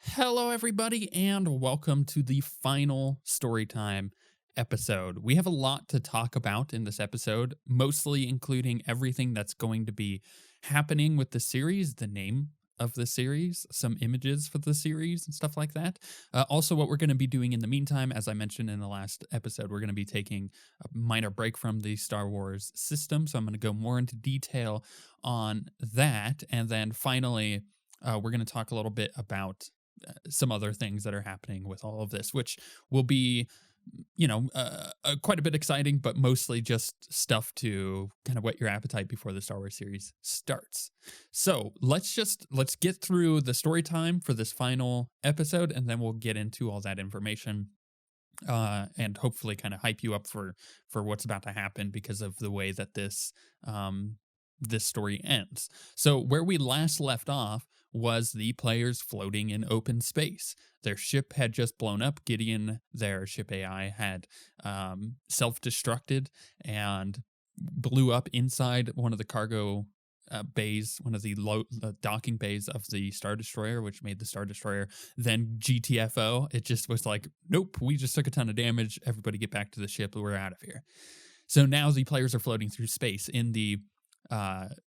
Hello, everybody, and welcome to the final Storytime episode. We have a lot to talk about in this episode, mostly including everything that's going to be happening with the series, the name of the series, some images for the series, and stuff like that. Also, what we're going to be doing in the meantime, as I mentioned in the last episode, we're going to be taking a minor break from the Star Wars system. So I'm going to go more into detail on that. And then finally, we're going to talk a little bit about some other things that are happening with all of this, which will be, quite a bit exciting, but mostly just stuff to kind of whet your appetite before the Star Wars series starts. So let's get through the story time for this final episode, and then we'll get into all that information. And hopefully kind of hype you up for what's about to happen because of the way that this story ends. So where we last left off was the players floating in open space. Their ship had just blown up. Gideon, their ship AI, had self-destructed and blew up inside one of the cargo bays, one of the docking bays of the Star Destroyer, which made the Star Destroyer then GTFO. It just was like, nope, we just took a ton of damage. Everybody get back to the ship. We're out of here. So now the players are floating through space in the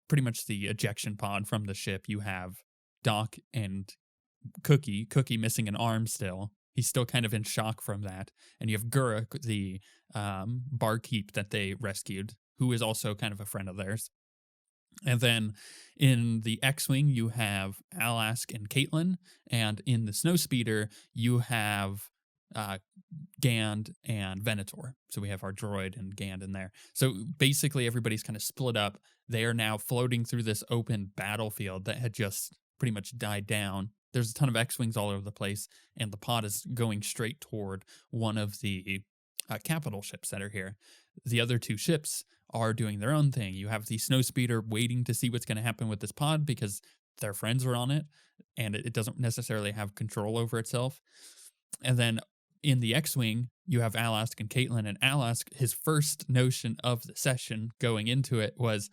pretty much the ejection pod from the ship. You have Doc and Cookie missing an arm still. He's still kind of in shock from that. And you have Guruk, the barkeep that they rescued, who is also kind of a friend of theirs. And then in the X-Wing, you have Alask and Caitlin. And in the Snowspeeder, you have Gand and Venator. So we have our droid and Gand in there. So basically everybody's kind of split up. They are now floating through this open battlefield that had just pretty much died down. There's a ton of X-Wings all over the place, and the pod is going straight toward one of the capital ships that are here. The other two ships are doing their own thing. You have the Snowspeeder waiting to see what's going to happen with this pod because their friends are on it, and it doesn't necessarily have control over itself. And then in the X-Wing, you have Alask and Caitlin, and Alask, his first notion of the session going into it was,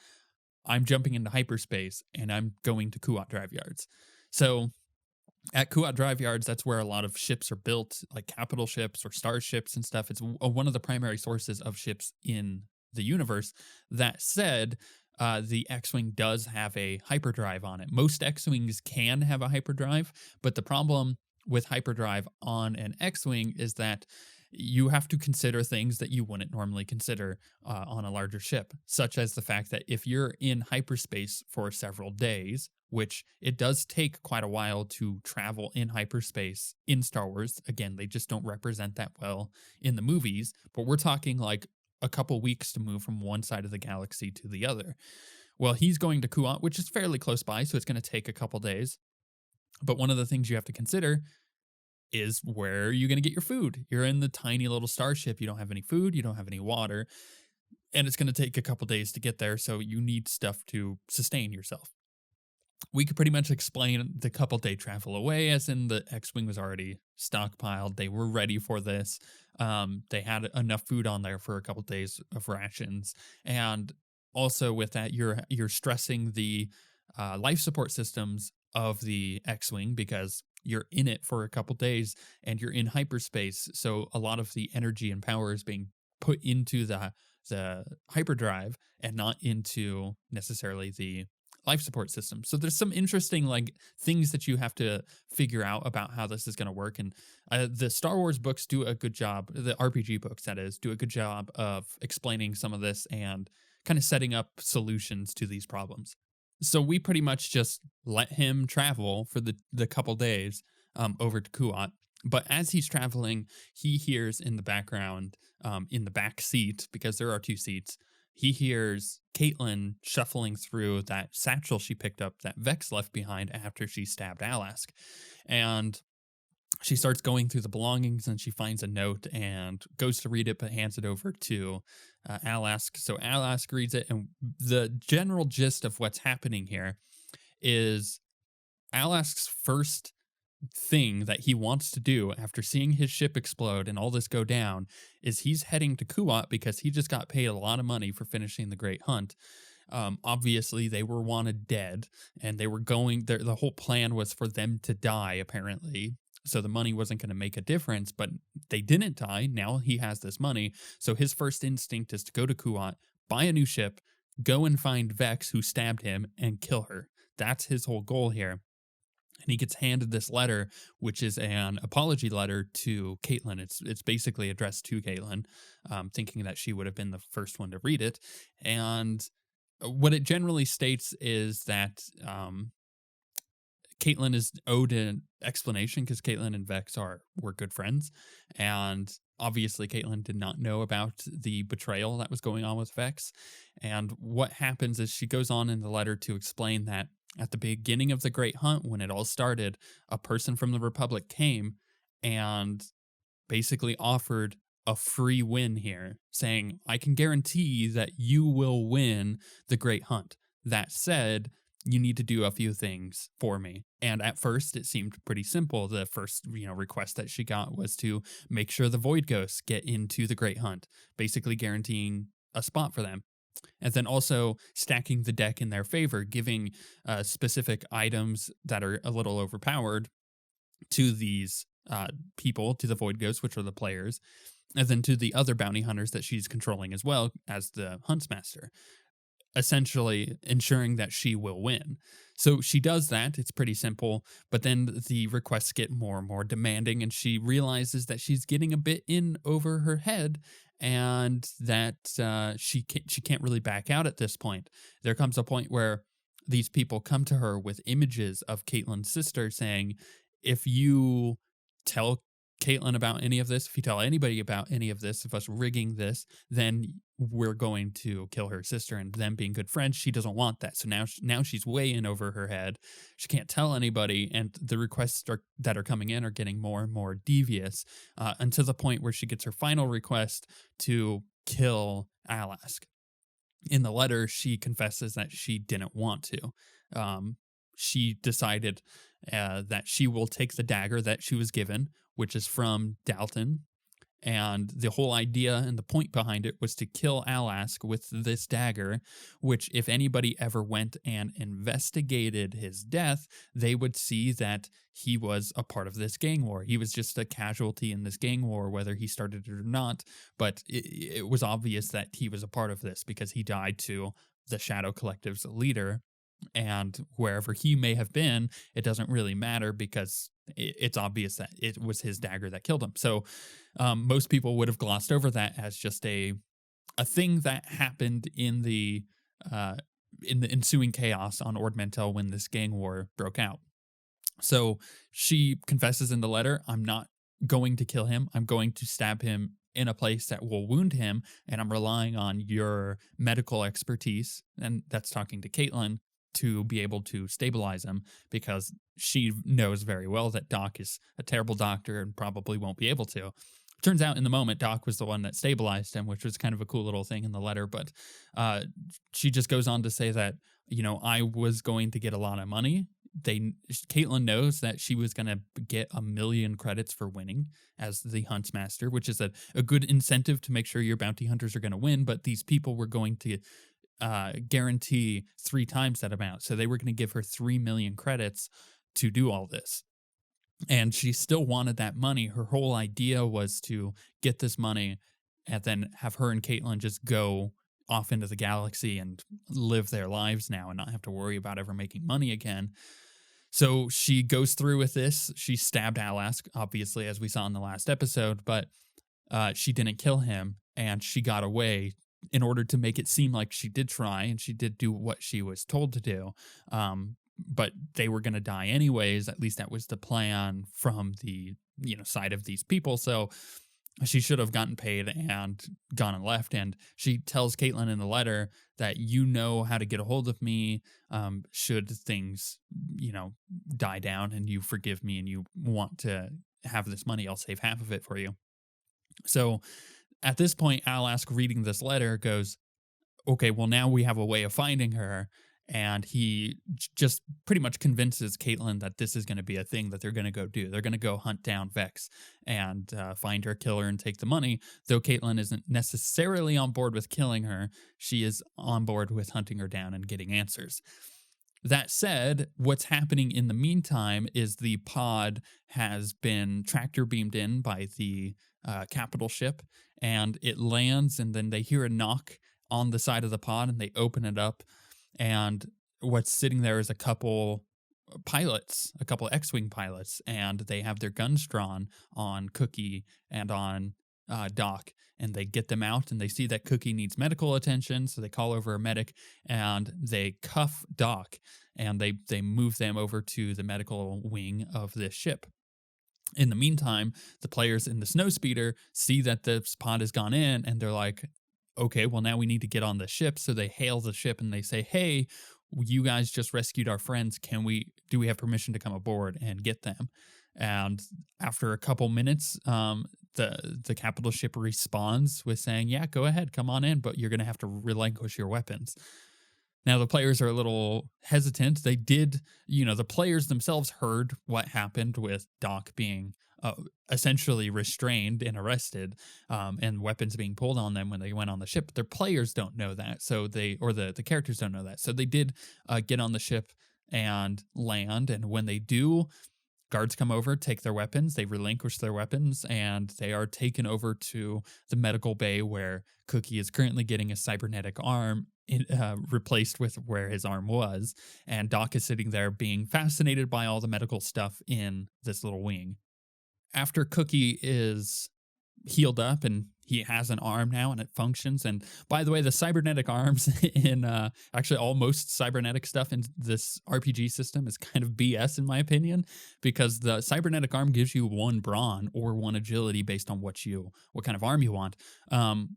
I'm jumping into hyperspace and I'm going to Kuat Drive Yards. So at Kuat Drive Yards, that's where a lot of ships are built, like capital ships or starships and stuff. It's one of the primary sources of ships in the universe. That said, the X-Wing does have a hyperdrive on it. Most X-Wings can have a hyperdrive, but the problem with hyperdrive on an X-Wing is that you have to consider things that you wouldn't normally consider on a larger ship, such as the fact that if you're in hyperspace for several days, which it does take quite a while to travel in hyperspace in Star Wars. Again, they just don't represent that well in the movies, but we're talking like a couple weeks to move from one side of the galaxy to the other. Well, he's going to Kuat, which is fairly close by, so it's going to take a couple days. But one of the things you have to consider is where are you going to get your food? You're in the tiny little starship. You don't have any food. You don't have any water. And it's going to take a couple days to get there, so you need stuff to sustain yourself. We could pretty much explain the couple day travel away, as in the X-Wing was already stockpiled. They were ready for this. They had enough food on there for a couple days of rations. And also with that, you're stressing the life support systems of the X-Wing because you're in it for a couple days and you're in hyperspace. So a lot of the energy and power is being put into the hyperdrive and not into necessarily the life support system. So there's some interesting like things that you have to figure out about how this is going to work. And the Star Wars books do a good job, the RPG books that is, do a good job of explaining some of this and kind of setting up solutions to these problems. So we pretty much just let him travel for the couple days over to Kuat. But as he's traveling, he hears in the background, in the back seat, because there are two seats, he hears Caitlin shuffling through that satchel she picked up that Vex left behind after she stabbed Alask. And she starts going through the belongings and she finds a note and goes to read it, but hands it over to Alask. So Alask reads it. And the general gist of what's happening here is Alask's first thing that he wants to do after seeing his ship explode and all this go down is he's heading to Kuat because he just got paid a lot of money for finishing the Great Hunt. Obviously, they were wanted dead, and they were going. The whole plan was for them to die, apparently. So the money wasn't going to make a difference, but they didn't die. Now he has this money. So his first instinct is to go to Kuat, buy a new ship, go and find Vex, who stabbed him, and kill her. That's his whole goal here. And he gets handed this letter, which is an apology letter to Caitlin. It's basically addressed to Caitlin, thinking that she would have been the first one to read it. And what it generally states is that Caitlin is owed an explanation because Caitlin and Vex were good friends, and obviously Caitlin did not know about the betrayal that was going on with Vex. And what happens is she goes on in the letter to explain that at the beginning of the Great Hunt, when it all started, a person from the Republic came and basically offered a free win here, saying, I can guarantee that you will win the Great Hunt. That said, you need to do a few things for me. And at first, it seemed pretty simple. The first, request that she got was to make sure the Void Ghosts get into the Great Hunt, basically guaranteeing a spot for them. And then also stacking the deck in their favor, giving specific items that are a little overpowered to these people, to the Void Ghosts, which are the players, and then to the other bounty hunters that she's controlling as well as the Huntsmaster, essentially ensuring that she will win. So she does that. It's pretty simple, but then the requests get more and more demanding, and she realizes that she's getting a bit in over her head, and that she can't really back out at this point. There comes a point where these people come to her with images of Caitlin's sister saying, if you tell Caitlin about any of this, if you tell anybody about any of this, of us rigging this, then we're going to kill her sister. And them being good friends, she doesn't want that. So now she's way in over her head. She can't tell anybody, and the requests that are coming in are getting more and more devious, until the point where she gets her final request to kill Alask. In the letter, she confesses that she didn't want to. She decided that she will take the dagger that she was given, which is from Dalton. And the whole idea and the point behind it was to kill Alask with this dagger, which if anybody ever went and investigated his death, they would see that he was a part of this gang war. He was just a casualty in this gang war, whether he started it or not. But it was obvious that he was a part of this because he died to the Shadow Collective's leader. And wherever he may have been, it doesn't really matter because it's obvious that it was his dagger that killed him. So most people would have glossed over that as just a thing that happened in the ensuing chaos on Ord Mantell when this gang war broke out. So she confesses in the letter, I'm not going to kill him. I'm going to stab him in a place that will wound him, and I'm relying on your medical expertise, and that's talking to Caitlin, to be able to stabilize him, because she knows very well that Doc is a terrible doctor and probably won't be able to. Turns out in the moment, Doc was the one that stabilized him, which was kind of a cool little thing in the letter. But she just goes on to say that, I was going to get a lot of money. Caitlin knows that she was going to get 1 million credits for winning as the Huntsmaster, which is a good incentive to make sure your bounty hunters are going to win. But these people were going to guarantee 3 times that amount. So they were going to give her 3 million credits to do all this. And she still wanted that money. Her whole idea was to get this money and then have her and Caitlin just go off into the galaxy and live their lives now and not have to worry about ever making money again. So she goes through with this. She stabbed Alask, obviously, as we saw in the last episode, but she didn't kill him, and she got away in order to make it seem like she did try and she did do what she was told to do. But they were going to die anyways. At least that was the plan from the side of these people. So she should have gotten paid and gone and left. And she tells Caitlin in the letter that how to get a hold of me should things die down and you forgive me and you want to have this money. I'll save half of it for you. So at this point, Alask, reading this letter, goes, okay, well, now we have a way of finding her. and he just pretty much convinces Caitlin that this is going to be a thing that they're going to go do. They're going to go hunt down Vex and find her, kill her, and take the money. Though Caitlin isn't necessarily on board with killing her, she is on board with hunting her down and getting answers. That said, what's happening in the meantime is the pod has been tractor beamed in by the capital ship, and it lands, and then they hear a knock on the side of the pod, and they open it up, and what's sitting there is a couple pilots, a couple X-Wing pilots, and they have their guns drawn on Cookie and on Doc, and they get them out, and they see that Cookie needs medical attention, so they call over a medic, and they cuff Doc, and they move them over to the medical wing of this ship. In the meantime, the players in the snowspeeder see that this pod has gone in, and they're like, okay, well, now we need to get on the ship. So they hail the ship and they say, hey, you guys just rescued our friends. Do we have permission to come aboard and get them? And after a couple minutes, the capital ship responds with saying, yeah, go ahead, come on in, but you're going to have to relinquish your weapons. Now, the players are a little hesitant. They did, the players themselves heard what happened with Doc being essentially restrained and arrested, and weapons being pulled on them when they went on the ship. But their players don't know that, the characters don't know that. So they did get on the ship and land, and when they do, guards come over, take their weapons, they relinquish their weapons, and they are taken over to the medical bay where Cookie is currently getting a cybernetic arm replaced with where his arm was, and Doc is sitting there being fascinated by all the medical stuff in this little wing. After Cookie is healed up and he has an arm now and it functions. And by the way, the cybernetic arms in actually almost cybernetic stuff in this RPG system is kind of BS in my opinion, because the cybernetic arm gives you 1 brawn or 1 agility based on what kind of arm you want,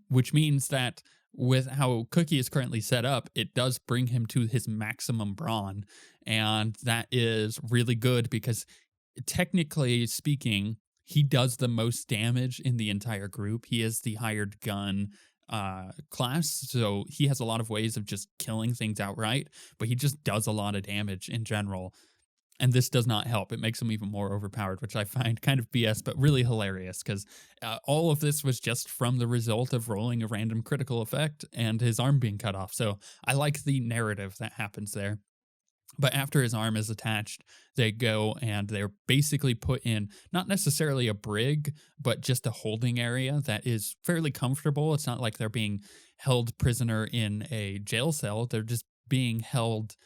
which means that with how Cookie is currently set up, it does bring him to his maximum brawn. And that is really good because technically speaking, he does the most damage in the entire group. He is the hired gun class, so he has a lot of ways of just killing things outright, but he just does a lot of damage in general. And this does not help. It makes him even more overpowered, which I find kind of BS, but really hilarious because all of this was just from the result of rolling a random critical effect and his arm being cut off. So I like the narrative that happens there. But after his arm is attached, they go and they're basically put in not necessarily a brig, but just a holding area that is fairly comfortable. It's not like they're being held prisoner in a jail cell. They're just being held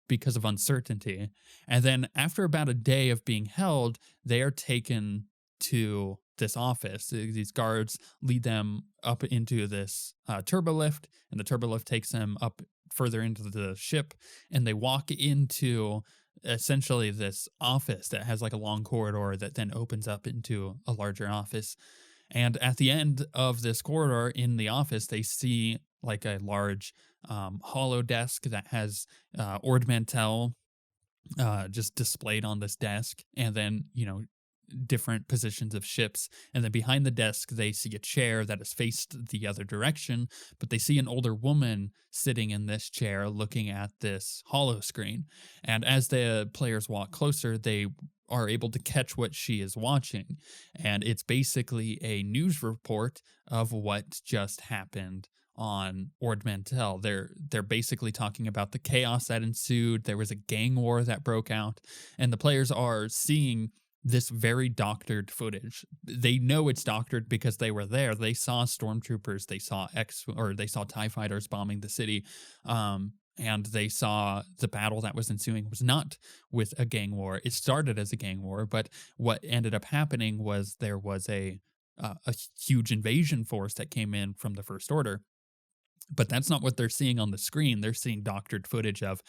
because of uncertainty. And then after about a day of being held, they are taken to this office. These guards lead them up into this turbolift, and the turbolift takes them up further into the ship, and they walk into essentially this office that has like a long corridor that then opens up into a larger office. And at the end of this corridor in the office, they see like a large hollow desk that has Ord Mantell just displayed on this desk, and then, different positions of ships. And then behind the desk, they see a chair that is faced the other direction, but they see an older woman sitting in this chair looking at this hollow screen. And as the players walk closer, they are able to catch what she is watching. And it's basically a news report of what just happened on Ord Mantell. They're basically talking about the chaos that ensued. There was a gang war that broke out, and the players are seeing this very doctored footage. They know it's doctored because they were there. They saw stormtroopers, they saw TIE fighters bombing the city, and they saw the battle that was ensuing was not with a gang war. It started as a gang war, but what ended up happening was there was a huge invasion force that came in from the First Order. But that's not what they're seeing on the screen. They're seeing doctored footage of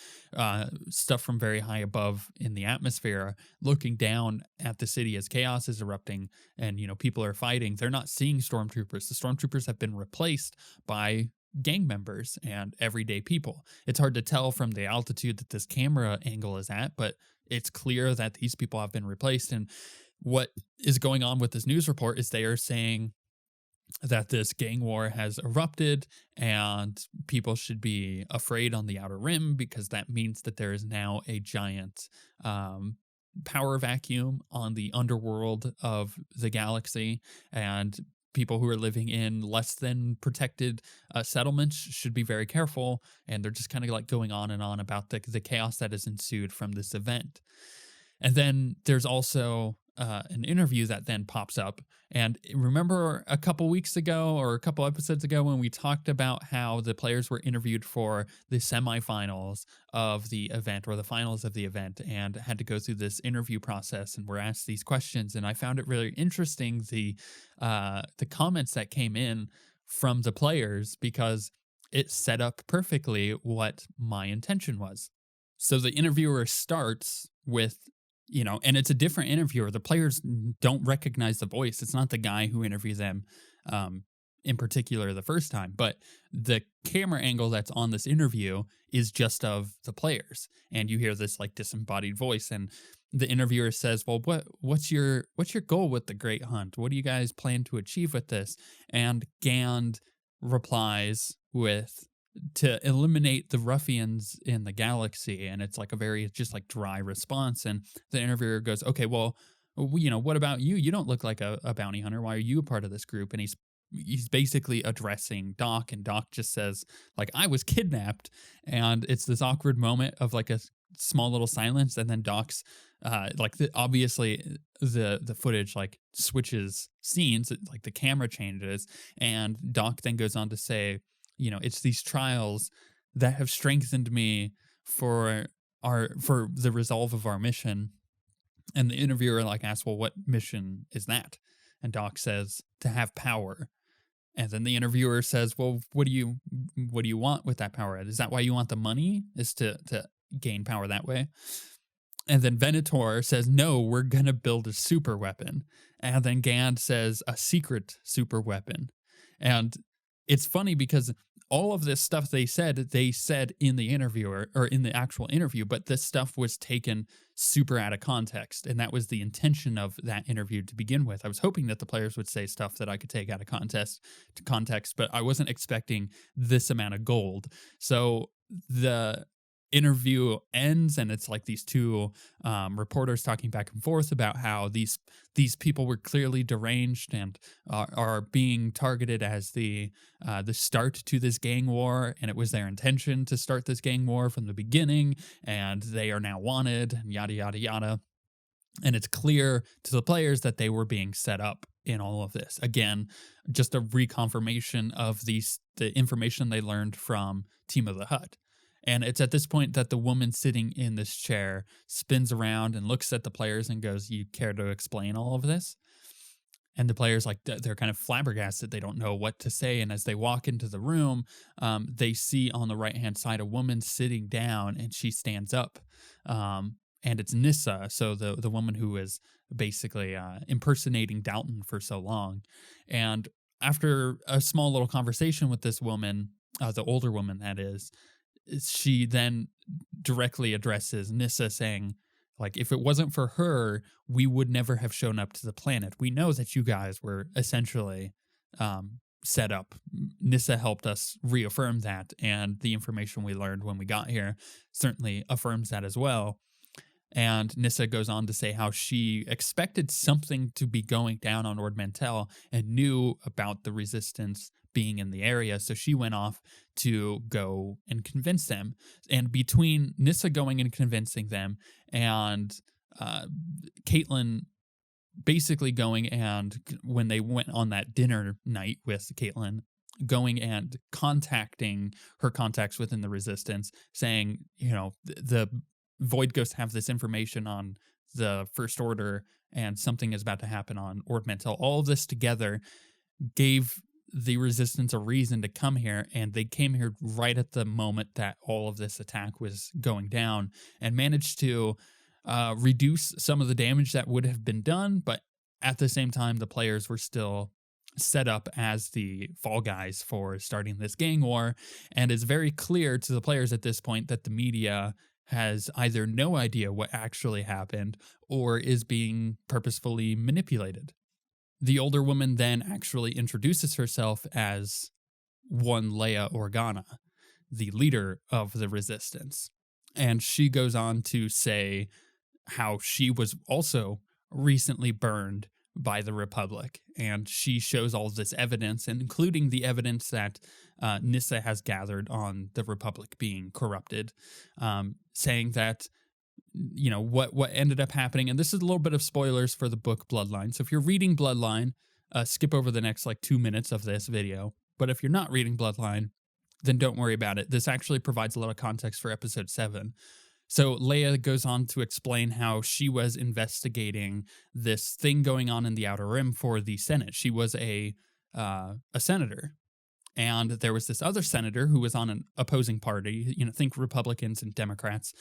stuff from very high above in the atmosphere, looking down at the city as chaos is erupting and, people are fighting. They're not seeing stormtroopers. The stormtroopers have been replaced by gang members and everyday people. It's hard to tell from the altitude that this camera angle is at, but it's clear that these people have been replaced. And what is going on with this news report is they are saying that this gang war has erupted and people should be afraid on the outer rim because that means that there is now a giant um, power vacuum on the underworld of the galaxy, and people who are living in less than protected settlements should be very careful. And they're just kind of like going on and on about the chaos that has ensued from this event. And then there's also an interview that then pops up. And remember a couple weeks ago or a couple episodes ago when we talked about how the players were interviewed for the semifinals of the event or the finals of the event and had to go through this interview process and were asked these questions. And I found it really interesting the comments that came in from the players because it set up perfectly what my intention was. So the interviewer starts with, and it's a different interviewer. The players don't recognize the voice. It's not the guy who interviewed them in particular the first time, but the camera angle that's on this interview is just of the players. And you hear this like disembodied voice, and the interviewer says, well, what's your goal with the Great Hunt? What do you guys plan to achieve with this? And Gand replies with, to eliminate the ruffians in the galaxy. And it's like a very just like dry response. And the interviewer goes, okay, well, what about you? You don't look like a bounty hunter. Why are you a part of this group? And he's basically addressing Doc, and Doc just says like, I was kidnapped. And it's this awkward moment of like a small little silence. And then Doc's obviously the footage like switches scenes, like the camera changes, and Doc then goes on to say, it's these trials that have strengthened me for the resolve of our mission. And the interviewer like asks, well, what mission is that? And Doc says, to have power. And then the interviewer says, well, what do you want with that power? Is that why you want the money, is to gain power that way? And then Venator says, no, we're going to build a super weapon. And then Gand says, a secret super weapon. And it's funny because all of this stuff they said in the interviewer or in the actual interview, but this stuff was taken super out of context. And that was the intention of that interview to begin with. I was hoping that the players would say stuff that I could take out of context, but I wasn't expecting this amount of gold. So the interview ends, and it's like these two reporters talking back and forth about how these people were clearly deranged and are being targeted as the start to this gang war, and it was their intention to start this gang war from the beginning, and they are now wanted, and yada yada yada. And it's clear to the players that they were being set up in all of this. Again, just a reconfirmation of the information they learned from Team of the Hutt. And it's at this point that the woman sitting in this chair spins around and looks at the players and goes, you care to explain all of this? And the players, like, they're kind of flabbergasted. They don't know what to say. And as they walk into the room, they see on the right-hand side a woman sitting down, and she stands up. And it's Nissa, so the woman who is basically impersonating Dalton for so long. And after a small little conversation with this woman, the older woman that is, she then directly addresses Nissa, saying, like, if it wasn't for her, we would never have shown up to the planet. We know that you guys were essentially set up. Nissa helped us reaffirm that, and the information we learned when we got here certainly affirms that as well. And Nissa goes on to say how she expected something to be going down on Ord Mantell and knew about the resistance being in the area. So she went off to go and convince them. And between Nissa going and convincing them and Caitlin basically going, and when they went on that dinner night with Caitlin, going and contacting her contacts within the resistance, saying, the Void Ghosts have this information on the First Order and something is about to happen on Ord Mantell. All of this together gave the resistance a reason to come here, and they came here right at the moment that all of this attack was going down and managed to reduce some of the damage that would have been done, but at the same time the players were still set up as the fall guys for starting this gang war. And it's very clear to the players at this point that the media has either no idea what actually happened or is being purposefully manipulated. The older woman then actually introduces herself as one Leia Organa, the leader of the resistance. And she goes on to say how she was also recently burned by the Republic. And she shows all of this evidence, including the evidence that Nissa has gathered on the Republic being corrupted, saying that what ended up happening. And this is a little bit of spoilers for the book Bloodline. So if you're reading Bloodline, skip over the next 2 minutes of this video. But if you're not reading Bloodline, then don't worry about it. This actually provides a lot of context for episode 7. So Leia goes on to explain how she was investigating this thing going on in the Outer Rim for the Senate. She was a senator. And there was this other senator who was on an opposing party, think Republicans and Democrats,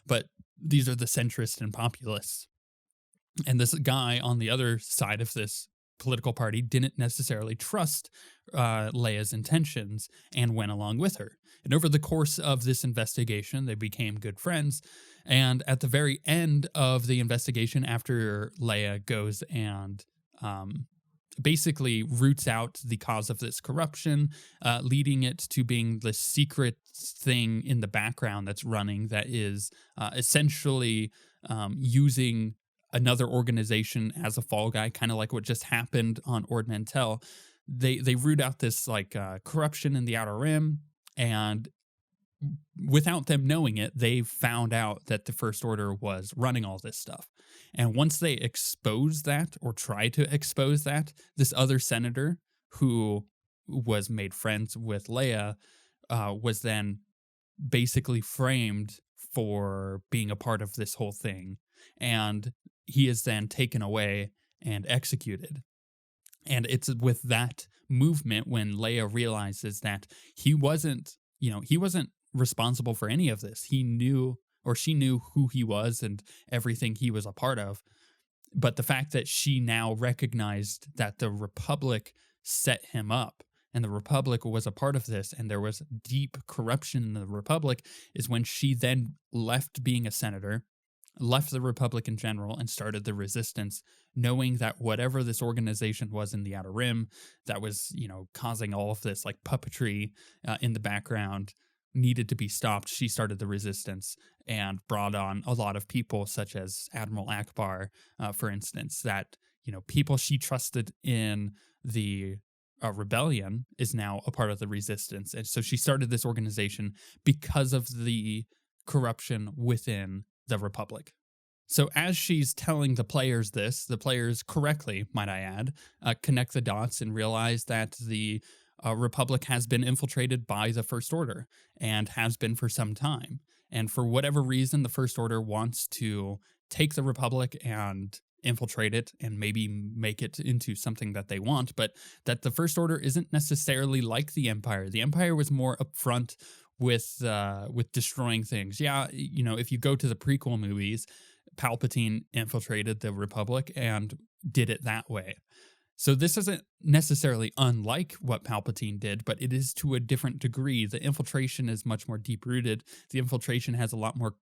but these are the centrist and populists. And this guy on the other side of this political party didn't necessarily trust Leia's intentions and went along with her. And over the course of this investigation, they became good friends. And at the very end of the investigation, after Leia goes and basically roots out the cause of this corruption, leading it to being the secret thing in the background that's running that is essentially using another organization as a fall guy, kind of like what just happened on Ord Mantell. They root out this corruption in the Outer Rim, and without them knowing it, they found out that the First Order was running all this stuff. And once they expose that, or try to expose that, this other senator who was made friends with Leia was then basically framed for being a part of this whole thing. And he is then taken away and executed. And it's with that movement when Leia realizes that he wasn't responsible for any of this. He knew, or she knew, who he was and everything he was a part of. But the fact that she now recognized that the Republic set him up and the Republic was a part of this and there was deep corruption in the Republic is when she then left being a senator, left the Republic in general, and started the Resistance, knowing that whatever this organization was in the Outer Rim that was, causing all of this puppetry in the background needed to be stopped. She started the Resistance and brought on a lot of people, such as Admiral Akbar, for instance, that, people she trusted in the rebellion is now a part of the Resistance. And so she started this organization because of the corruption within the Republic. So as she's telling the players this, the players correctly, might I add, connect the dots and realize that the Republic has been infiltrated by the First Order and has been for some time. And for whatever reason, the First Order wants to take the Republic and infiltrate it and maybe make it into something that they want, but that the First Order isn't necessarily like the Empire. The Empire was more upfront with destroying things. Yeah, if you go to the prequel movies, Palpatine infiltrated the Republic and did it that way. So this isn't necessarily unlike what Palpatine did, but it is to a different degree. The infiltration is much more deep-rooted. The infiltration has a lot more,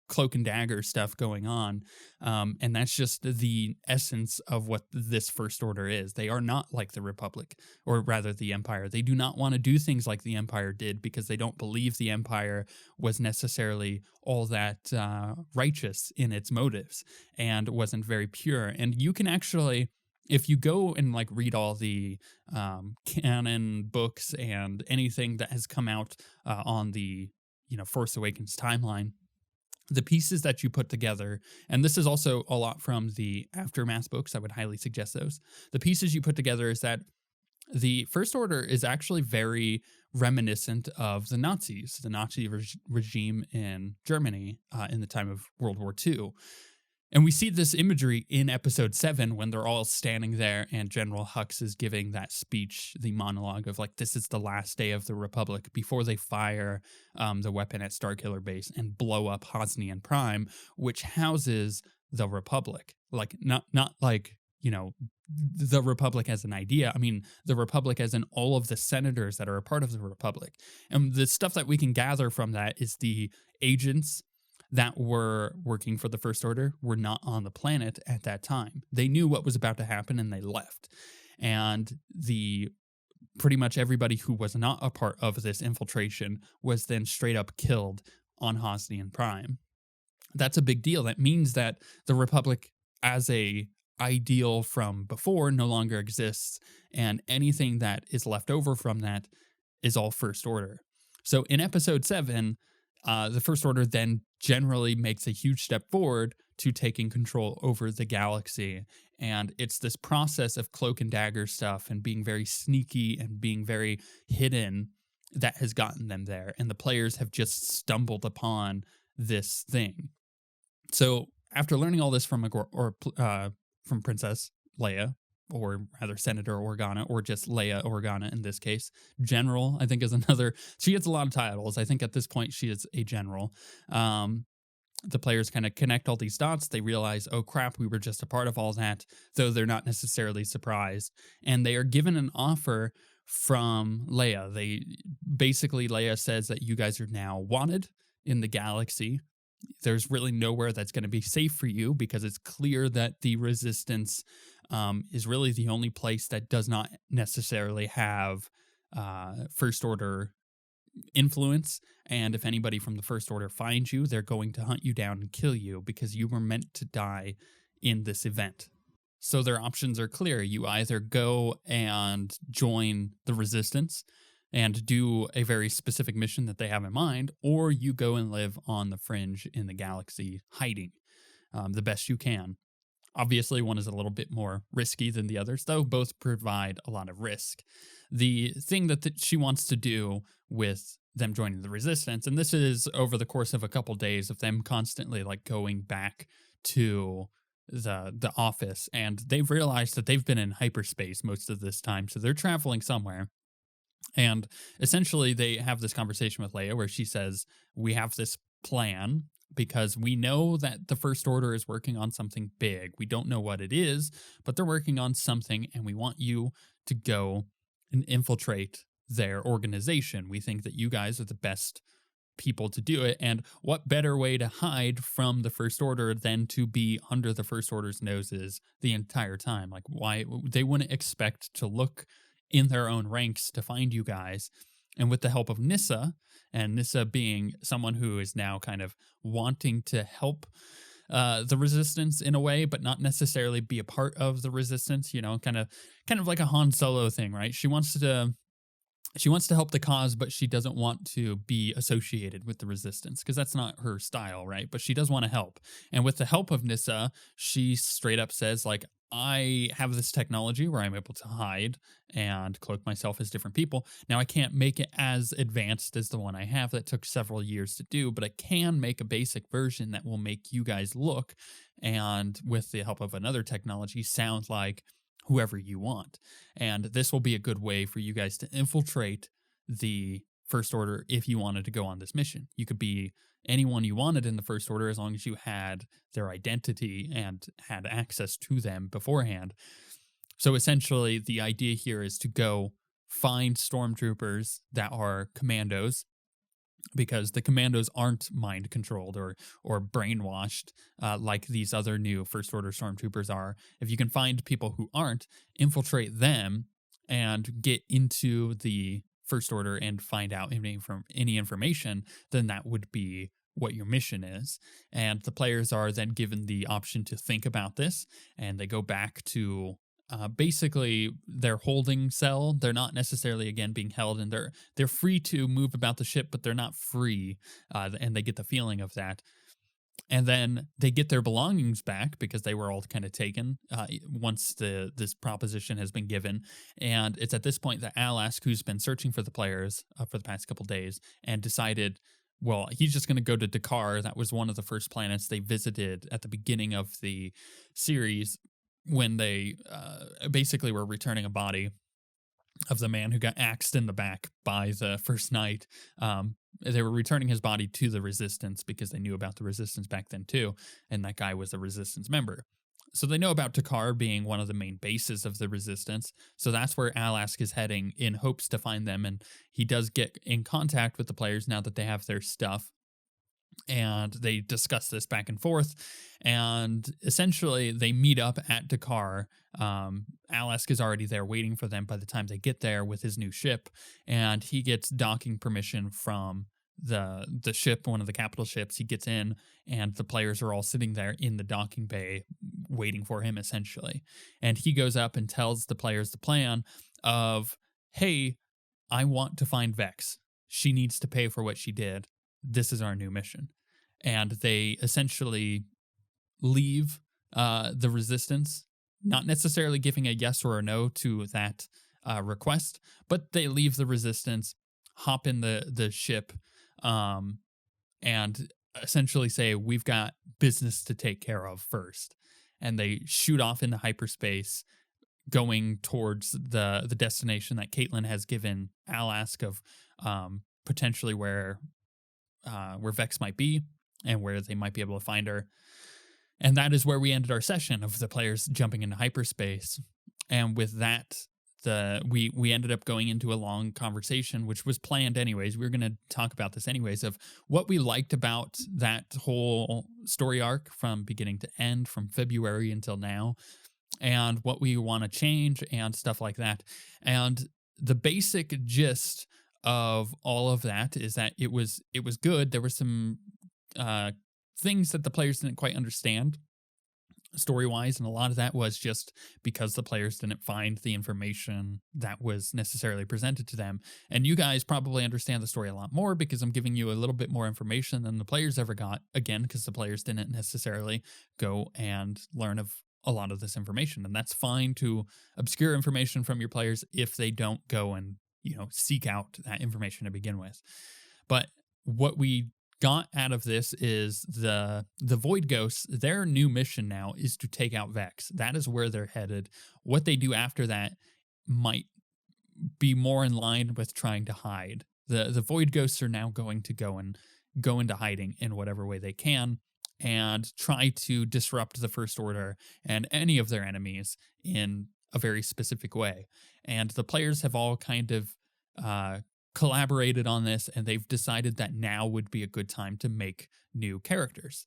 cloak and dagger stuff going on. And that's just the essence of what this First Order is. They are not like the Republic, or rather the Empire. They do not want to do things like the Empire did because they don't believe the Empire was necessarily all that righteous in its motives and wasn't very pure. And you can actually, if you go and read all the canon books and anything that has come out on the Force Awakens timeline, the pieces that you put together, and this is also a lot from the Aftermath books, I would highly suggest those. The pieces you put together is that the First Order is actually very reminiscent of the Nazis, the Nazi regime in Germany in the time of World War II. And we see this imagery in episode 7 when they're all standing there and General Hux is giving that speech, the monologue of this is the last day of the Republic before they fire the weapon at Starkiller Base and blow up Hosnian Prime, which houses the Republic. Not the Republic as an idea. I mean, the Republic as in all of the senators that are a part of the Republic. And the stuff that we can gather from that is the agents that were working for the First Order were not on the planet at that time. They knew what was about to happen and they left. And the pretty much everybody who was not a part of this infiltration was then straight up killed on Hosnian Prime. That's a big deal. That means that the Republic as a ideal from before no longer exists, and anything that is left over from that is all First Order. So in episode 7, the First Order then generally makes a huge step forward to taking control over the galaxy. And it's this process of cloak and dagger stuff and being very sneaky and being very hidden that has gotten them there. And the players have just stumbled upon this thing. So after learning all this from from Princess Leia, or rather Senator Organa, or just Leia Organa in this case. General, I think, is another. She gets a lot of titles. I think at this point she is a general. The players kind of connect all these dots. They realize, oh crap, we were just a part of all that, though they're not necessarily surprised. And they are given an offer from Leia. Leia says that you guys are now wanted in the galaxy. There's really nowhere that's going to be safe for you because it's clear that the Resistance is really the only place that does not necessarily have First Order influence. And if anybody from the First Order finds you, they're going to hunt you down and kill you because you were meant to die in this event. So their options are clear. You either go and join the Resistance and do a very specific mission that they have in mind, or you go and live on the fringe in the galaxy, hiding the best you can. Obviously, one is a little bit more risky than the others, though both provide a lot of risk. The thing that she wants to do with them joining the Resistance, and this is over the course of a couple days of them constantly like going back to the office, and they've realized that they've been in hyperspace most of this time, so they're traveling somewhere. And essentially, they have this conversation with Leia where she says, we have this plan because we know that the First Order is working on something big. We don't know what it is, but they're working on something, and we want you to go and infiltrate their organization. We think that you guys are the best people to do it. And what better way to hide from the First Order than to be under the First Order's noses the entire time? Like, why they wouldn't expect to look in their own ranks to find you guys. And with the help of Nissa, and Nissa being someone who is now kind of wanting to help the Resistance in a way, but not necessarily be a part of the Resistance, kind of like a Han Solo thing, right? She wants to help the cause, but she doesn't want to be associated with the Resistance because that's not her style, right? But she does want to help. And with the help of Nissa, she straight up says, like, I have this technology where I'm able to hide and cloak myself as different people. Now, I can't make it as advanced as the one I have that took several years to do, but I can make a basic version that will make you guys look, and with the help of another technology, sound like whoever you want. And this will be a good way for you guys to infiltrate the First Order if you wanted to go on this mission. You could be anyone you wanted in the First Order as long as you had their identity and had access to them beforehand. So essentially, the idea here is to go find stormtroopers that are commandos, because the commandos aren't mind controlled or brainwashed like these other new First Order stormtroopers are. If you can find people who aren't, infiltrate them and get into the First Order and find out any information, then that would be what your mission is. And the players are then given the option to think about this, and they go back to basically their holding cell. They're not necessarily, again, being held, and they're free to move about the ship, but they're not free, and they get the feeling of that. And then they get their belongings back because they were all kind of taken once this proposition has been given. And it's at this point that Alask, who's been searching for the players for the past couple days, and decided, well, he's just going to go to Dakar. That was one of the first planets they visited at the beginning of the series, when they basically were returning a body of the man who got axed in the back by the First Knight. They were returning his body to the Resistance because they knew about the Resistance back then too, and that guy was a Resistance member. So they know about Dakar being one of the main bases of the Resistance, so that's where Alask is heading in hopes to find them, and he does get in contact with the players now that they have their stuff. and they discuss this back and forth. And essentially, they meet up at Dakar. Alask is already there waiting for them by the time they get there with his new ship, and he gets docking permission from the ship, one of the capital ships. He gets in, and the players are all sitting there in the docking bay waiting for him, essentially. And he goes up and tells the players the plan of, hey, I want to find Vex. She needs to pay for what she did. This is our new mission. And they essentially leave the resistance, not necessarily giving a yes or a no to that request, but they leave the resistance, hop in the ship, and essentially say, we've got business to take care of first. And they shoot off into hyperspace, going towards the destination that Caitlin has given Alask of potentially where Vex might be and where they might be able to find her. And that is where we ended our session of the players jumping into hyperspace. And with that, we ended up going into a long conversation, which was planned anyways. We were going to talk about this anyways, of what we liked about that whole story arc from beginning to end, from February until now, and what we want to change and stuff like that. And the basic gist of all of that is that it was good. There were some things that the players didn't quite understand story-wise, and a lot of that was just because the players didn't find the information that was necessarily presented to them. And you guys probably understand the story a lot more because I'm giving you a little bit more information than the players ever got, again, because the players didn't necessarily go and learn of a lot of this information. And that's fine to obscure information from your players if they don't go and, seek out that information to begin with. But what we got out of this is the Void Ghosts. Their new mission now is to take out Vex. That is where they're headed. What they do after that might be more in line with trying to hide. The Void Ghosts are now going to go into hiding in whatever way they can and try to disrupt the First Order and any of their enemies in a very specific way. And the players have all kind of collaborated on this, and they've decided that now would be a good time to make new characters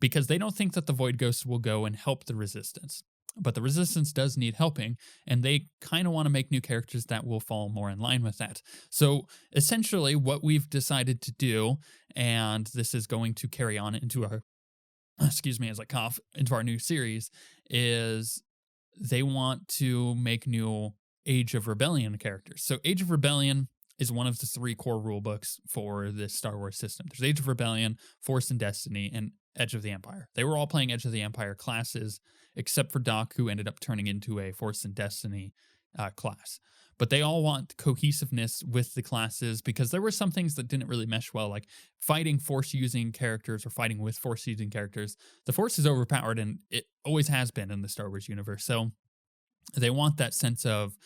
because they don't think that the Void Ghosts will go and help the Resistance. But the Resistance does need helping, and they kind of want to make new characters that will fall more in line with that. So essentially what we've decided to do, and this is going to carry on into our, excuse me as I cough, into our new series, is they want to make new Age of Rebellion characters. So Age of Rebellion is one of the 3 core rule books for this Star Wars system. There's Age of Rebellion, Force and Destiny, and Edge of the Empire. They were all playing Edge of the Empire classes, except for Doc, who ended up turning into a Force and Destiny class. But they all want cohesiveness with the classes because there were some things that didn't really mesh well, like fighting Force-using characters or fighting with Force-using characters. The Force is overpowered, and it always has been in the Star Wars universe. So they want that sense of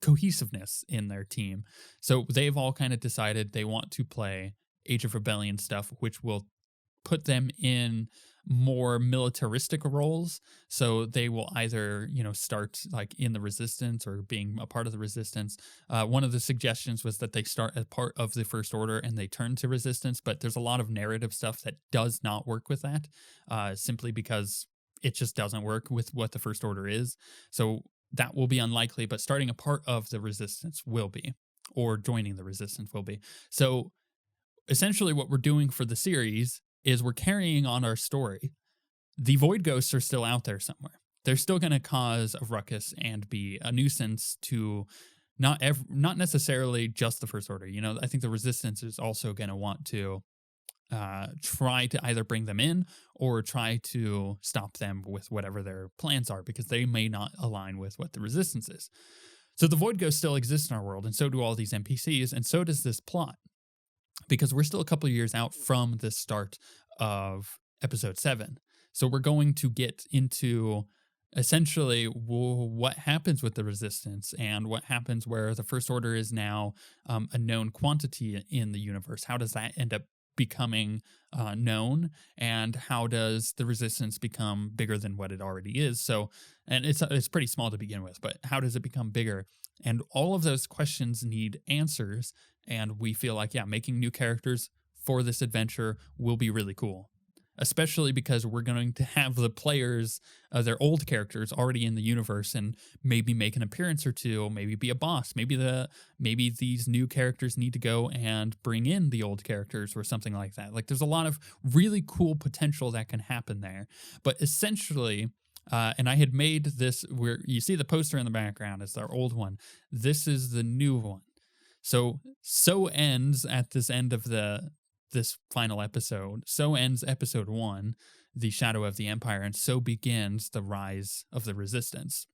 cohesiveness in their team. So they've all kind of decided they want to play Age of Rebellion stuff, which will put them in more militaristic roles. So they will either, start like in the Resistance or being a part of the Resistance. One of the suggestions was that they start as part of the First Order and they turn to Resistance, but there's a lot of narrative stuff that does not work with that, simply because it just doesn't work with what the First Order is. So that will be unlikely, but starting a part of the Resistance will be, or joining the Resistance will be. So essentially what we're doing for the series is we're carrying on our story. The Void Ghosts are still out there somewhere. They're still going to cause a ruckus and be a nuisance to not necessarily just the First Order. I think the Resistance is also going to want to try to either bring them in or try to stop them with whatever their plans are, because they may not align with what the Resistance is. So the Void Ghost still exists in our world, and so do all these NPCs, and so does this plot, because we're still a couple of years out from the start of episode 7. So we're going to get into essentially what happens with the Resistance and what happens where the First Order is now a known quantity in the universe. How does that end up becoming known, and how does the Resistance become bigger than what it already is? So, and it's pretty small to begin with, but how does it become bigger? And all of those questions need answers, and we feel like, making new characters for this adventure will be really cool, especially because we're going to have the players, their old characters already in the universe, and maybe make an appearance or two, maybe be a boss, maybe these new characters need to go and bring in the old characters or something like that. Like, there's a lot of really cool potential that can happen there. But essentially, and I had made this where you see the poster in the background. It's our old one. This is the new one. So ends at this end of this final episode. So ends episode 1, The Shadow of the Empire, and so begins the rise of the Resistance.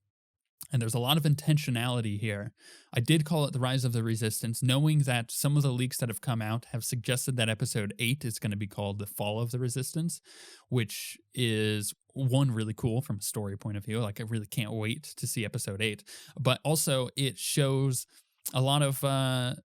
And there's a lot of intentionality here. I did call it the Rise of the Resistance, knowing that some of the leaks that have come out have suggested that episode 8 is going to be called The Fall of the Resistance, which is one, really cool from a story point of view. Like, I really can't wait to see episode 8. But also it shows a lot of a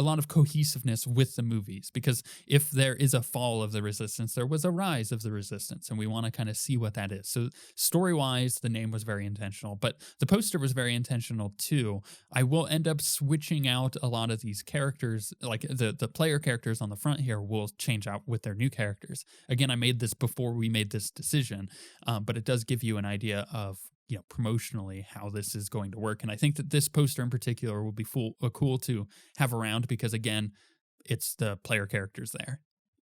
lot of cohesiveness with the movies, because if there is a fall of the Resistance, there was a rise of the Resistance, and we want to kind of see what that is. So story-wise, the name was very intentional, but the poster was very intentional too. I will end up switching out a lot of these characters, like the player characters on the front here will change out with their new characters. Again, I made this before we made this decision, but it does give you an idea of promotionally how this is going to work. And I think that this poster in particular will be cool to have around, because again, it's the player characters there.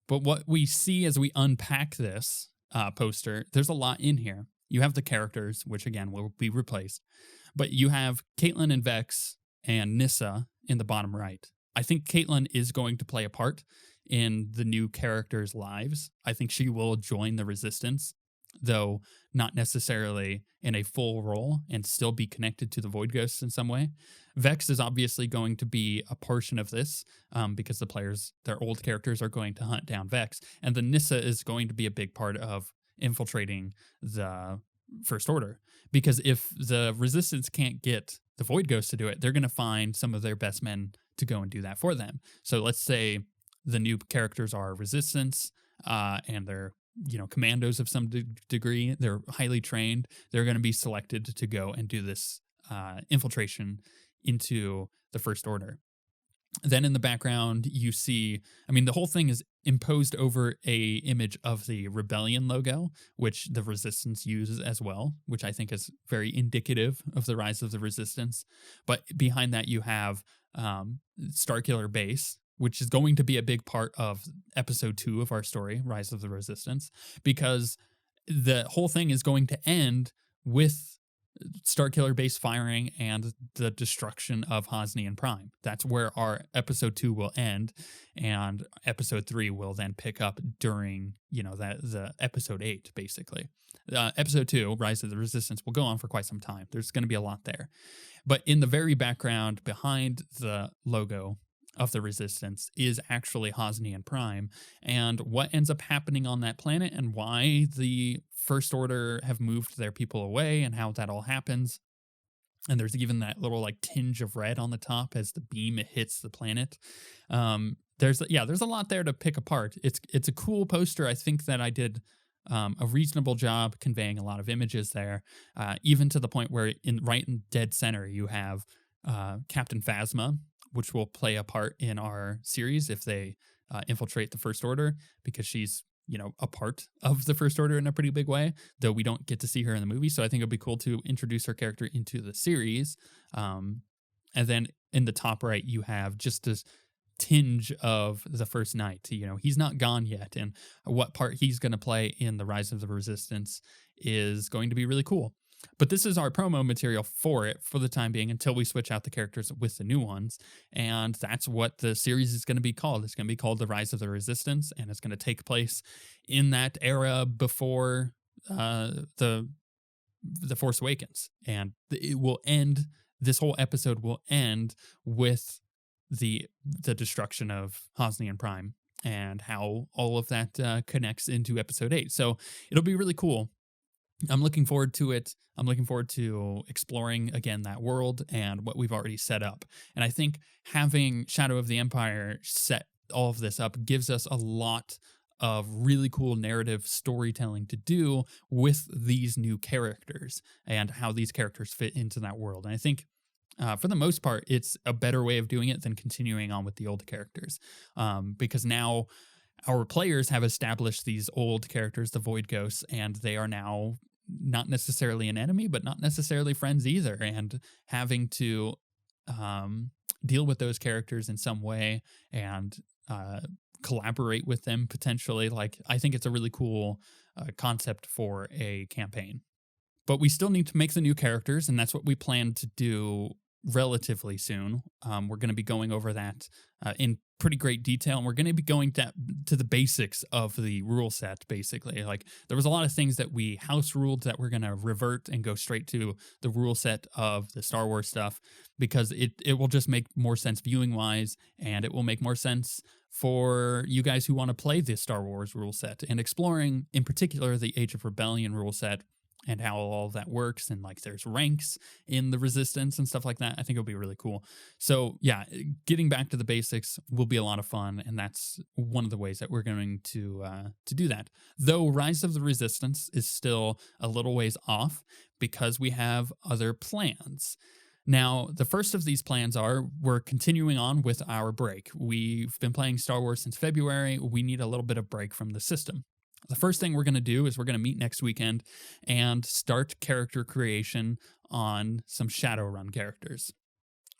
But what we see as we unpack this poster, there's a lot in here. You have the characters, which again will be replaced, but you have Caitlin and Vex and Nissa in the bottom right. I think Caitlin is going to play a part in the new characters' lives. I think she will join the Resistance, though not necessarily in a full role, and still be connected to the Void Ghosts in some way. Vex is obviously going to be a portion of this, because the players, their old characters, are going to hunt down Vex, and the Nissa is going to be a big part of infiltrating the First Order, because if the Resistance can't get the Void Ghosts to do it, they're going to find some of their best men to go and do that for them. So let's say the new characters are Resistance, and they're commandos of some degree. They're highly trained. They're going to be selected to go and do this infiltration into the First Order. Then in the background, you see, the whole thing is imposed over a image of the Rebellion logo, which the Resistance uses as well, which I think is very indicative of the rise of the Resistance. But behind that, you have Starkiller Base, which is going to be a big part of episode 2 of our story, Rise of the Resistance, because the whole thing is going to end with Starkiller Base firing and the destruction of Hosnian Prime. That's where our episode 2 will end, and episode 3 will then pick up during, the episode 8, basically. Episode 2, Rise of the Resistance, will go on for quite some time. There's going to be a lot there. But in the very background, behind the logo of the Resistance, is actually Hosnian Prime, and what ends up happening on that planet, and why the First Order have moved their people away, and how that all happens. And there's even that little tinge of red on the top as the beam hits the planet. There's a lot there to pick apart. It's a cool poster. I think that I did a reasonable job conveying a lot of images there, even to the point where right in dead center you have Captain Phasma, which will play a part in our series if they infiltrate the First Order, because she's, a part of the First Order in a pretty big way, though we don't get to see her in the movie. So I think it'd be cool to introduce her character into the series. And then in the top right, you have just this tinge of the First Knight. He's not gone yet, and what part he's going to play in the Rise of the Resistance is going to be really cool. But this is our promo material for it for the time being, until we switch out the characters with the new ones. And that's what the series is going to be called. It's going to be called The Rise of the Resistance, and it's going to take place in that era before the Force Awakens. And it will end, this whole episode will end with the destruction of Hosnian Prime, and how all of that connects into episode 8. So it'll be really cool. I'm looking forward to it. I'm looking forward to exploring, again, that world and what we've already set up. And I think having Shadow of the Empire set all of this up gives us a lot of really cool narrative storytelling to do with these new characters and how these characters fit into that world. And I think for the most part, it's a better way of doing it than continuing on with the old characters, because now our players have established these old characters, the Void Ghosts, and they are now not necessarily an enemy, but not necessarily friends either. And having to deal with those characters in some way and collaborate with them potentially, like, I think it's a really cool concept for a campaign. But we still need to make the new characters, and that's what we plan to do relatively soon. We're going to be going over that in pretty great detail, and we're going to be going to the basics of the rule set, basically. Like, there was a lot of things that we house ruled that we're going to revert and go straight to the rule set of the Star Wars stuff, because it will just make more sense viewing-wise, and it will make more sense for you guys who want to play the Star Wars rule set, and exploring, in particular, the Age of Rebellion rule set, and how all of that works, and like there's ranks in the Resistance and stuff like that. I think it'll be really cool. So yeah, getting back to the basics will be a lot of fun, and that's one of the ways that we're going to do that. Though Rise of the Resistance is still a little ways off because we have other plans. Now, the first of these plans are we're continuing on with our break. We've been playing Star Wars since February. We need a little bit of break from the system. The first thing we're going to do is we're going to meet next weekend and start character creation on some Shadowrun characters.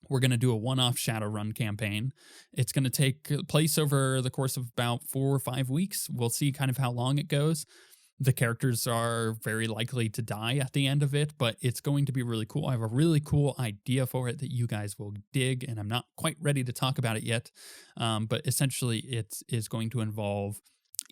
We're going to do a one-off Shadowrun campaign. It's going to take place over the course of about 4 or 5 weeks. We'll see kind of how long it goes. The characters are very likely to die at the end of it, but it's going to be really cool. I have a really cool idea for it that you guys will dig, and I'm not quite ready to talk about it yet. But essentially, it is going to involve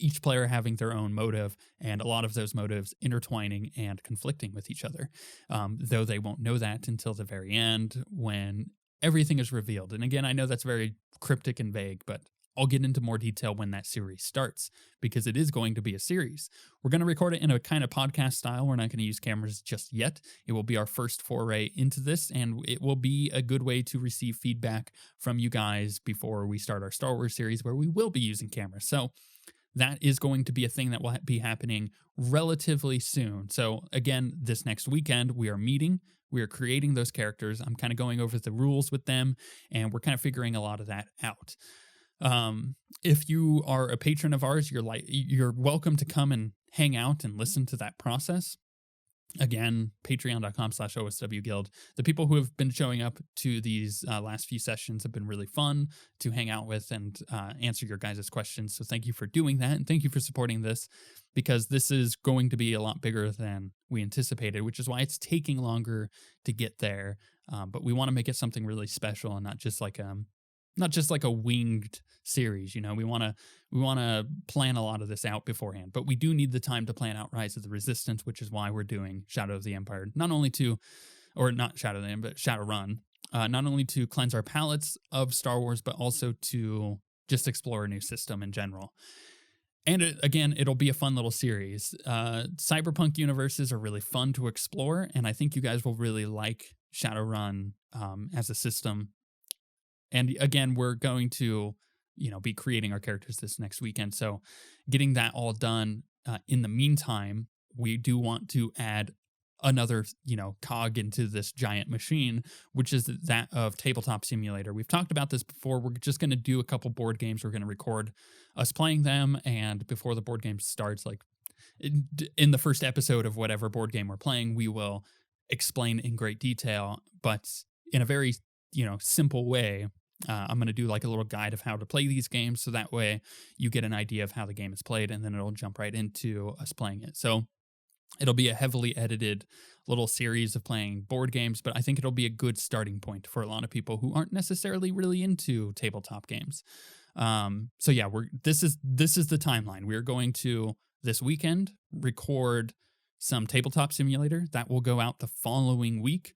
each player having their own motive, and a lot of those motives intertwining and conflicting with each other, though they won't know that until the very end when everything is revealed. And again, I know that's very cryptic and vague, but I'll get into more detail when that series starts, because it is going to be a series. We're going to record it in a kind of podcast style. We're not going to use cameras just yet. It will be our first foray into this, and it will be a good way to receive feedback from you guys before we start our Star Wars series, where we will be using cameras. So that is going to be a thing that will be happening relatively soon. So again, this next weekend, we are meeting, we are creating those characters. I'm kind of going over the rules with them, and we're kind of figuring a lot of that out. If you are a patron of ours, you're welcome to come and hang out and listen to that process. Again, patreon.com/OSWguild. The people who have been showing up to these last few sessions have been really fun to hang out with and answer your guys' questions. So thank you for doing that, and thank you for supporting this, because this is going to be a lot bigger than we anticipated, which is why it's taking longer to get there. But we want to make it something really special, and not just like a winged series. You know, we want to plan a lot of this out beforehand, but we do need the time to plan out Rise of the Resistance, which is why we're doing Shadow of the Empire, not Shadowrun, not only to cleanse our palates of Star Wars, but also to just explore a new system in general. And again, it'll be a fun little series. Cyberpunk universes are really fun to explore, and I think you guys will really like Shadowrun as a system. And again, we're going to, be creating our characters this next weekend. So getting that all done. In the meantime, we do want to add another, cog into this giant machine, which is that of Tabletop Simulator. We've talked about this before. We're just going to do a couple board games. We're going to record us playing them. And before the board game starts, like in the first episode of whatever board game we're playing, we will explain in great detail, but in a very, simple way. I'm going to do like a little guide of how to play these games, so that way you get an idea of how the game is played, and then it'll jump right into us playing it. So it'll be a heavily edited little series of playing board games, but I think it'll be a good starting point for a lot of people who aren't necessarily really into tabletop games. So yeah, this is the timeline. We're going to this weekend record some Tabletop Simulator that will go out the following week.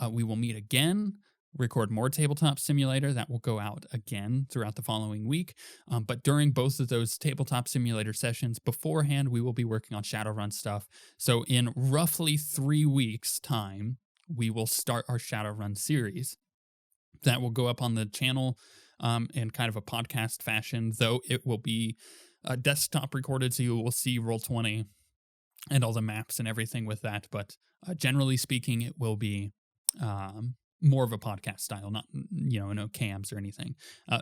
We will meet again, record more Tabletop Simulator that will go out again throughout the following week. But during both of those Tabletop Simulator sessions beforehand, we will be working on Shadowrun stuff. So in roughly 3 weeks' time, we will start our Shadowrun series. That will go up on the channel in kind of a podcast fashion, though it will be desktop recorded, so you will see Roll20 and all the maps and everything with that. But generally speaking, it will be more of a podcast style, not, no cams or anything.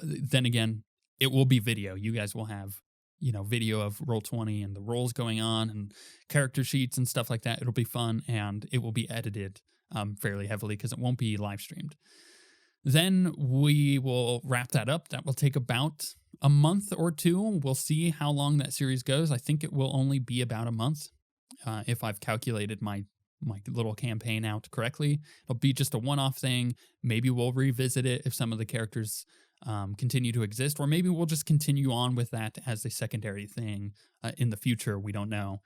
Then again, it will be video. You guys will have, video of Roll20 and the rolls going on and character sheets and stuff like that. It'll be fun, and it will be edited fairly heavily because it won't be live streamed. Then we will wrap that up. That will take about a month or two. We'll see how long that series goes. I think it will only be about a month if I've calculated my little campaign out correctly. It'll be just a one-off thing. Maybe we'll revisit it if some of the characters continue to exist, or maybe we'll just continue on with that as a secondary thing in the future. We don't know.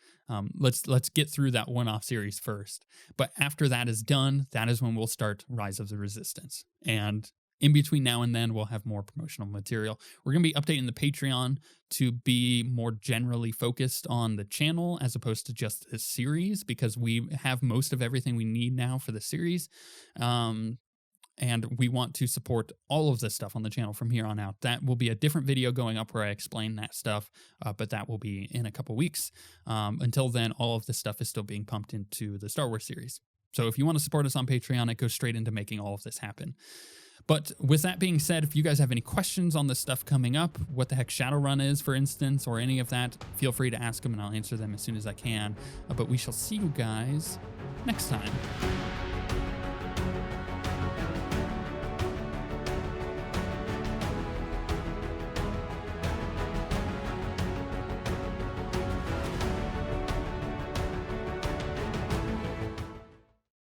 Let's get through that one-off series first. But after that is done, that is when we'll start Rise of the Resistance. And in between now and then, we'll have more promotional material. We're going to be updating the Patreon to be more generally focused on the channel as opposed to just the series, because we have most of everything we need now for the series. And we want to support all of this stuff on the channel from here on out. That will be a different video going up where I explain that stuff, but that will be in a couple weeks. Until then, all of this stuff is still being pumped into the Star Wars series. So if you want to support us on Patreon, it goes straight into making all of this happen. But with that being said, if you guys have any questions on this stuff coming up, what the heck Shadowrun is, for instance, or any of that, feel free to ask them and I'll answer them as soon as I can. But we shall see you guys next time.